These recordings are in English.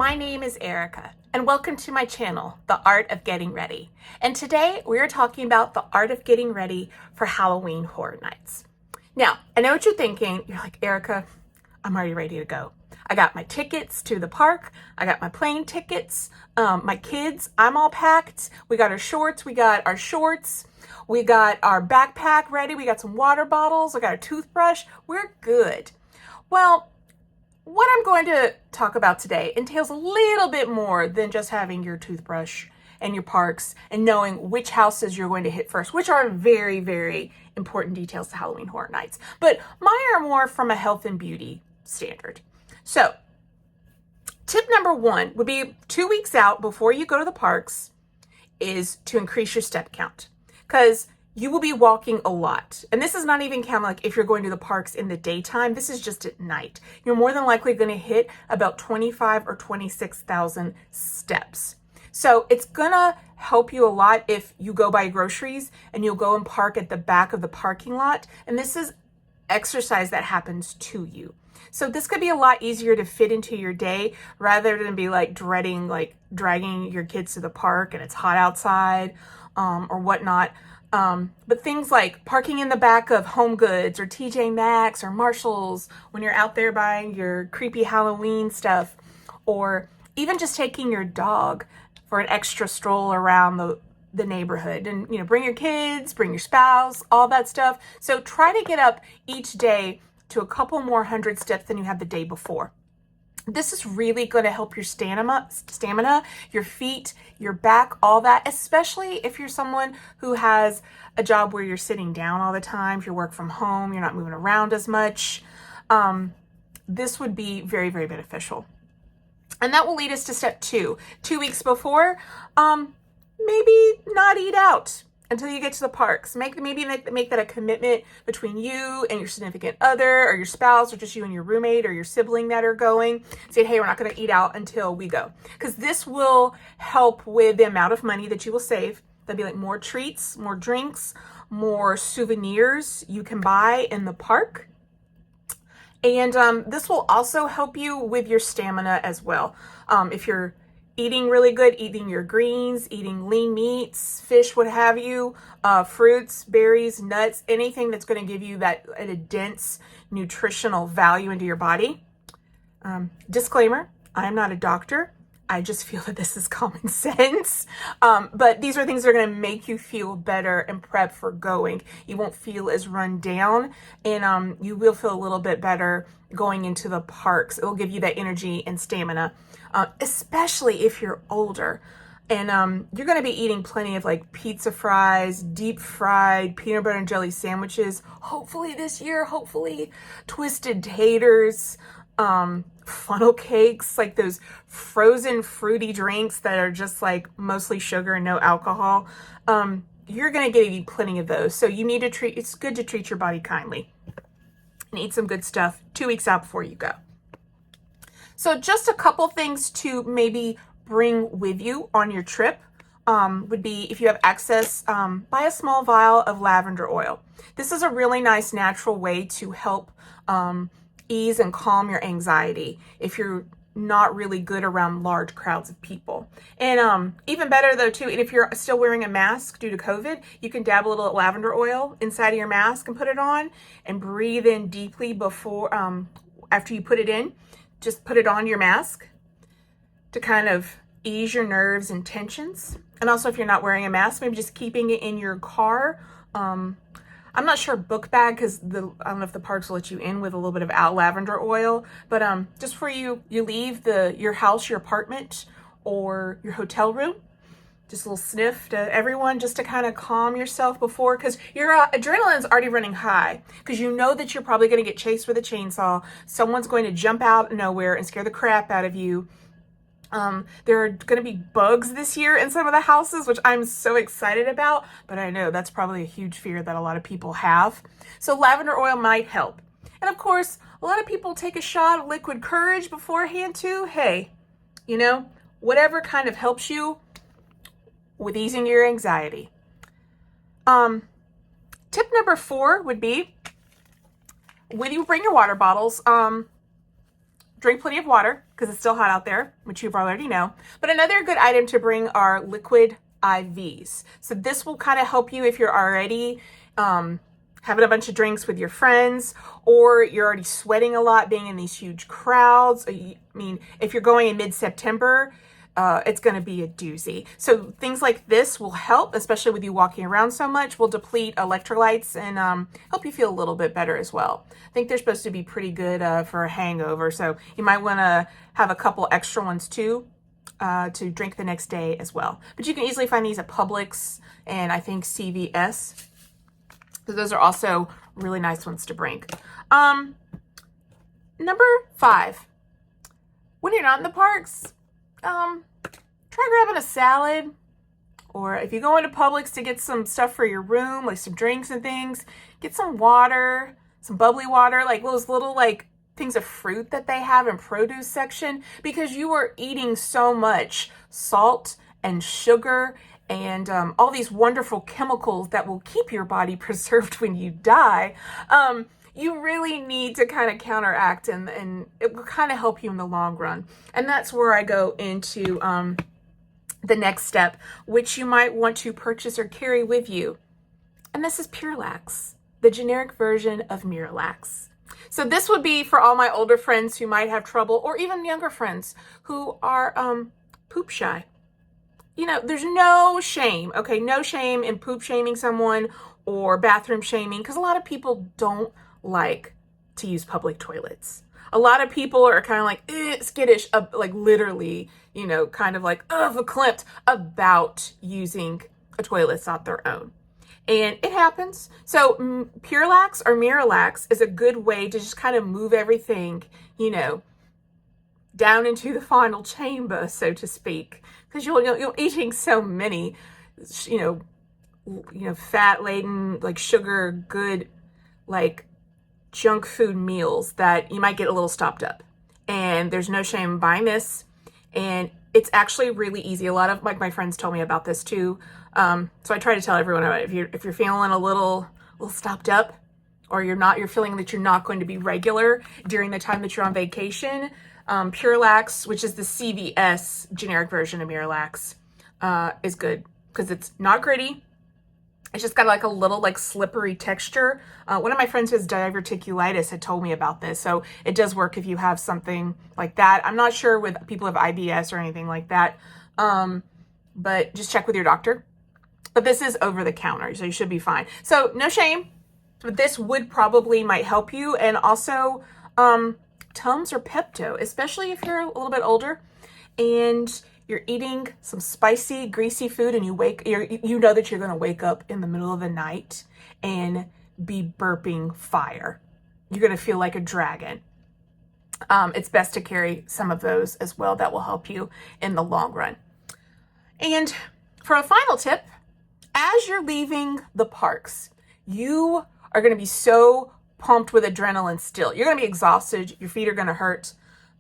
My name is Erica, and welcome to my channel, The Art of Getting Ready. And today we are talking about the art of getting ready for Halloween Horror Nights. Now, I know what you're thinking. You're like, Erica, I'm already ready to go. I got my tickets to the park. I got my plane tickets. My kids, I'm all packed. We got our shorts. We got our backpack ready. We got some water bottles. We got a toothbrush. We're good. Well, what I'm going to talk about today entails a little bit more than just having your toothbrush and your parks and knowing which houses you're going to hit first, which are very, very important details to Halloween Horror Nights. But mine are more from a health and beauty standard. So, tip number one would be 2 weeks out before you go to the parks is to increase your step count. Because you will be walking a lot. And this is not even counting like if you're going to the parks in the daytime, this is just at night. You're more than likely going to hit about 25 or 26,000 steps. So it's going to help you a lot if you go buy groceries and you'll go and park at the back of the parking lot. And this is exercise that happens to you. So this could be a lot easier to fit into your day rather than be like dreading, like dragging your kids to the park and it's hot outside or whatnot. But things like parking in the back of Home Goods or TJ Maxx or Marshall's when you're out there buying your creepy Halloween stuff, or even just taking your dog for an extra stroll around the neighborhood, and bring your kids, bring your spouse, all that stuff. So try to get up each day to a couple more hundred steps than you had the day before. This is really going to help your stamina, your feet, your back, all that, especially if you're someone who has a job where you're sitting down all the time. If you work from home, you're not moving around as much. This would be very, very beneficial. And that will lead us to step 2. 2 weeks before, maybe not eat out until you get to the parks. Make that a commitment between you and your significant other or your spouse or just you and your roommate or your sibling that are going. Say, hey, we're not going to eat out until we go. Because this will help with the amount of money that you will save. There'll be like more treats, more drinks, more souvenirs you can buy in the park. And this will also help you with your stamina as well. If you're eating really good, eating your greens, eating lean meats, fish, what have you, fruits, berries, nuts, anything that's going to give you that a dense nutritional value into your body. Disclaimer, I'm not a doctor. I just feel that this is common sense. But these are things that are going to make you feel better and prep for going. You won't feel as run down, and you will feel a little bit better going into the parks. It will give you that energy and stamina. Especially if you're older and you're going to be eating plenty of like pizza fries, deep fried peanut butter and jelly sandwiches, hopefully this year, hopefully twisted taters, funnel cakes, like those frozen fruity drinks that are just like mostly sugar and no alcohol. You're going to get plenty of those. So you need to it's good to treat your body kindly and eat some good stuff 2 weeks out before you go. So just a couple things to maybe bring with you on your trip would be, if you have access, buy a small vial of lavender oil. This is a really nice natural way to help ease and calm your anxiety if you're not really good around large crowds of people. And even better though too, and if you're still wearing a mask due to COVID, you can dab a little lavender oil inside of your mask and put it on and breathe in deeply before, after you put it in. Just put it on your mask to kind of ease your nerves and tensions. And also if you're not wearing a mask, maybe just keeping it in your car. I'm not sure book bag, because I don't know if the parks will let you in with a little bit of lavender oil, but just for you leave your house, your apartment, or your hotel room, just a little sniff to everyone just to kind of calm yourself before, because your adrenaline's already running high, because you know that you're probably going to get chased with a chainsaw. Someone's going to jump out of nowhere and scare the crap out of you. There are going to be bugs this year in some of the houses, which I'm so excited about, but I know that's probably a huge fear that a lot of people have. So lavender oil might help. And of course, a lot of people take a shot of liquid courage beforehand too. Hey, whatever kind of helps you with easing your anxiety. Tip number 4 would be, when you bring your water bottles, drink plenty of water because it's still hot out there, which you already know. But another good item to bring are liquid IVs. So this will kind of help you if you're already having a bunch of drinks with your friends, or you're already sweating a lot being in these huge crowds. I mean, if you're going in mid-September, it's going to be a doozy. So things like this will help, especially with you walking around so much, will deplete electrolytes and help you feel a little bit better as well. I think they're supposed to be pretty good for a hangover, so you might want to have a couple extra ones too to drink the next day as well. But you can easily find these at Publix and I think CVS. So those are also really nice ones to bring. Number 5, when you're not in the parks, try grabbing a salad, or if you go into Publix to get some stuff for your room, like some drinks and things, get some water, some bubbly water, like those little like things of fruit that they have in produce section, because you are eating so much salt and sugar and all these wonderful chemicals that will keep your body preserved when you die. You really need to kind of counteract, and it will kind of help you in the long run. And that's where I go into the next step, which you might want to purchase or carry with you. And this is Purelax, the generic version of Miralax. So this would be for all my older friends who might have trouble, or even younger friends who are poop shy. You know, there's no shame, okay? No shame in poop shaming someone or bathroom shaming, because a lot of people don't like to use public toilets. A lot of people are kind of like skittish, like literally, you know, kind of like verklempt about using a toilet that's not their own. And it happens. So Purelax or Miralax is a good way to just kind of move everything, you know, down into the final chamber, so to speak, because you're eating so many, you know, fat laden, like sugar, good, like junk food meals that you might get a little stopped up. And there's no shame in buying this. And it's actually really easy. A lot of my friends told me about this too. So I try to tell everyone about it. If you're feeling a little stopped up, or you're feeling that you're not going to be regular during the time that you're on vacation, Purelax, which is the CVS generic version of Miralax, is good because it's not gritty. It's just got like a little like slippery texture. One of my friends who has diverticulitis had told me about this. So it does work if you have something like that. I'm not sure with people who have IBS or anything like that. But just check with your doctor. But this is over the counter, so you should be fine. So no shame, but this would probably might help you. And also Tums or Pepto, especially if you're a little bit older and you're eating some spicy, greasy food, and you know that you're going to wake up in the middle of the night and be burping fire. You're going to feel like a dragon. It's best to carry some of those as well. That will help you in the long run. And for a final tip, as you're leaving the parks, you are going to be so pumped with adrenaline still. You're going to be exhausted. Your feet are going to hurt.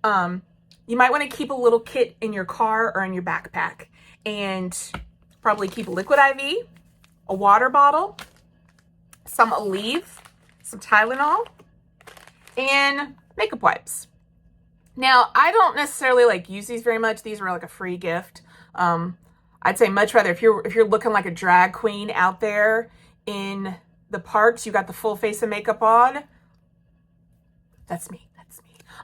You might want to keep a little kit in your car or in your backpack, and probably keep a liquid IV, a water bottle, some Aleve, some Tylenol, and makeup wipes. Now, I don't necessarily like use these very much. These were like a free gift. I'd say much rather if you're looking like a drag queen out there in the parks, you got the full face of makeup on. That's me.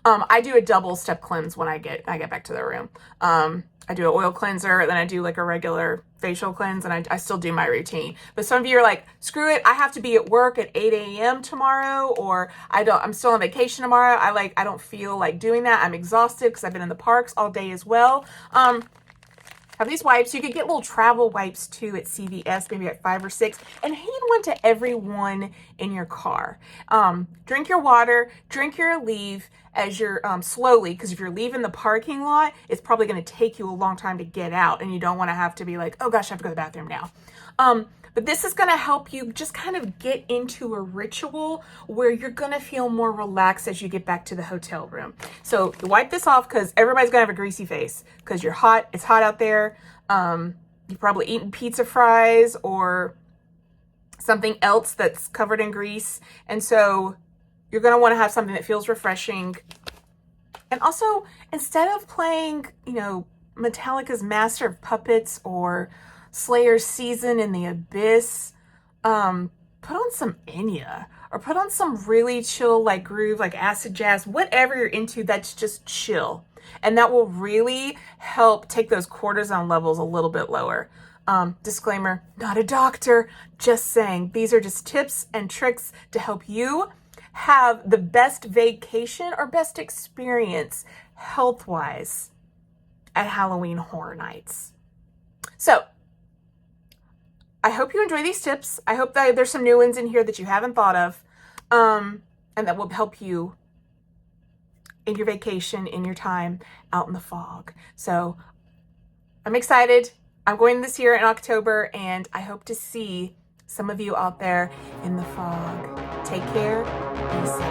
I do a double step cleanse when I get back to the room. I do an oil cleanser, then I do like a regular facial cleanse, and I still do my routine. But some of you are like, screw it, I have to be at work at 8 a.m. tomorrow, or I'm still on vacation tomorrow. I don't feel like doing that. I'm exhausted because I've been in the parks all day as well. Have these wipes. You could get little travel wipes too at CVS, maybe at 5 or 6, and hand one to everyone in your car. Drink your water, drink your Aleve as you're slowly, because if you're leaving the parking lot, it's probably going to take you a long time to get out, and you don't want to have to be like, oh gosh, I have to go to the bathroom now. But this is going to help you just kind of get into a ritual where you're going to feel more relaxed as you get back to the hotel room. So wipe this off, because everybody's going to have a greasy face because you're hot. It's hot out there. You've probably eaten pizza fries or something else that's covered in grease. And so you're going to want to have something that feels refreshing And also, instead of playing, Metallica's Master of Puppets or Slayer's Season in the Abyss, put on some Enya or put on some really chill, like groove, like acid jazz, whatever you're into that's just chill. And that will really help take those cortisone levels a little bit lower. Disclaimer, not a doctor, just saying these are just tips and tricks to help you have the best vacation or best experience health-wise at Halloween Horror Nights. So, I hope you enjoy these tips. I hope that there's some new ones in here that you haven't thought of, and that will help you in your vacation, in your time out in the fog. So, I'm excited. I'm going this year in October, and I hope to see some of you out there in the fog. Take care. Be safe.